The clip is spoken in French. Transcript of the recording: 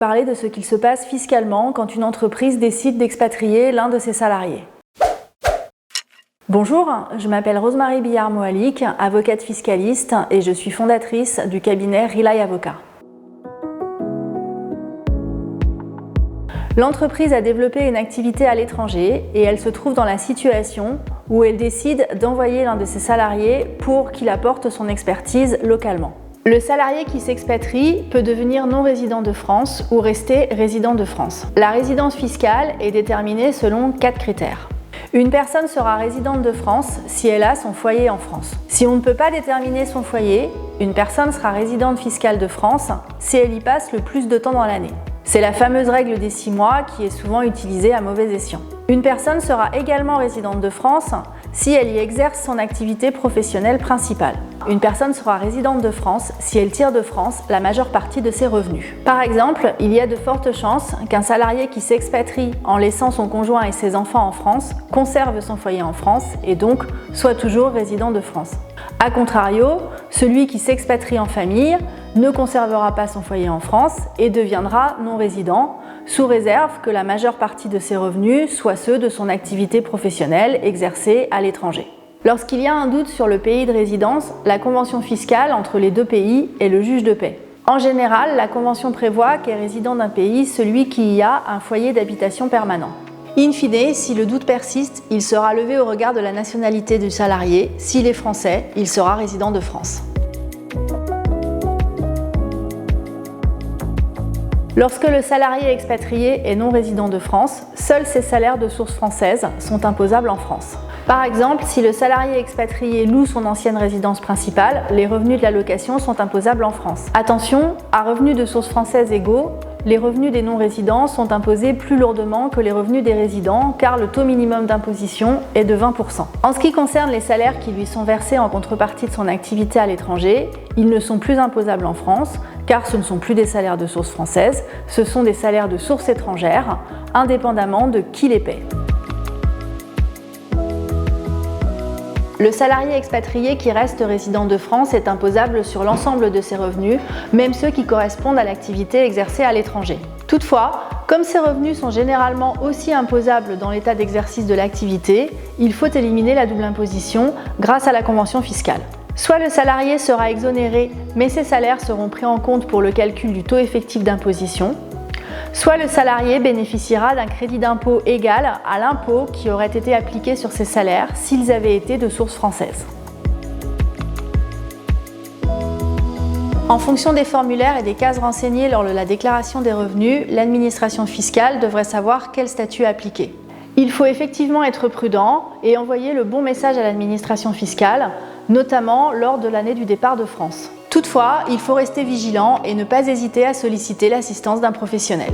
Parler de ce qu'il se passe fiscalement quand une entreprise décide d'expatrier l'un de ses salariés. Bonjour, je m'appelle Rosemarie Billard-Moalik, avocate fiscaliste et je suis fondatrice du cabinet Rely Avocat. L'entreprise a développé une activité à l'étranger et elle se trouve dans la situation où elle décide d'envoyer l'un de ses salariés pour qu'il apporte son expertise localement. Le salarié qui s'expatrie peut devenir non-résident de France ou rester résident de France. La résidence fiscale est déterminée selon 4 critères. Une personne sera résidente de France si elle a son foyer en France. Si on ne peut pas déterminer son foyer, une personne sera résidente fiscale de France si elle y passe le plus de temps dans l'année. C'est la fameuse règle des 6 mois qui est souvent utilisée à mauvais escient. Une personne sera également résidente de France si elle y exerce son activité professionnelle principale. Une personne sera résidente de France si elle tire de France la majeure partie de ses revenus. Par exemple, il y a de fortes chances qu'un salarié qui s'expatrie en laissant son conjoint et ses enfants en France conserve son foyer en France et donc soit toujours résident de France. A contrario, celui qui s'expatrie en famille ne conservera pas son foyer en France et deviendra non-résident, sous réserve que la majeure partie de ses revenus soient ceux de son activité professionnelle exercée à l'étranger. Lorsqu'il y a un doute sur le pays de résidence, la convention fiscale entre les deux pays est le juge de paix. En général, la convention prévoit qu'est résident d'un pays celui qui y a un foyer d'habitation permanent. In fine, si le doute persiste, il sera levé au regard de la nationalité du salarié. S'il est français, il sera résident de France. Lorsque le salarié expatrié est non résident de France, seuls ses salaires de source française sont imposables en France. Par exemple, si le salarié expatrié loue son ancienne résidence principale, les revenus de la location sont imposables en France. Attention, à revenus de source française égaux, les revenus des non-résidents sont imposés plus lourdement que les revenus des résidents car le taux minimum d'imposition est de 20%. En ce qui concerne les salaires qui lui sont versés en contrepartie de son activité à l'étranger, ils ne sont plus imposables en France car ce ne sont plus des salaires de source française, ce sont des salaires de source étrangère, indépendamment de qui les paie. Le salarié expatrié qui reste résident de France est imposable sur l'ensemble de ses revenus, même ceux qui correspondent à l'activité exercée à l'étranger. Toutefois, comme ces revenus sont généralement aussi imposables dans l'état d'exercice de l'activité, il faut éliminer la double imposition grâce à la convention fiscale. Soit le salarié sera exonéré, mais ses salaires seront pris en compte pour le calcul du taux effectif d'imposition, soit le salarié bénéficiera d'un crédit d'impôt égal à l'impôt qui aurait été appliqué sur ses salaires s'ils avaient été de source française. En fonction des formulaires et des cases renseignées lors de la déclaration des revenus, l'administration fiscale devrait savoir quel statut appliquer. Il faut effectivement être prudent et envoyer le bon message à l'administration fiscale, notamment lors de l'année du départ de France. Toutefois, il faut rester vigilant et ne pas hésiter à solliciter l'assistance d'un professionnel.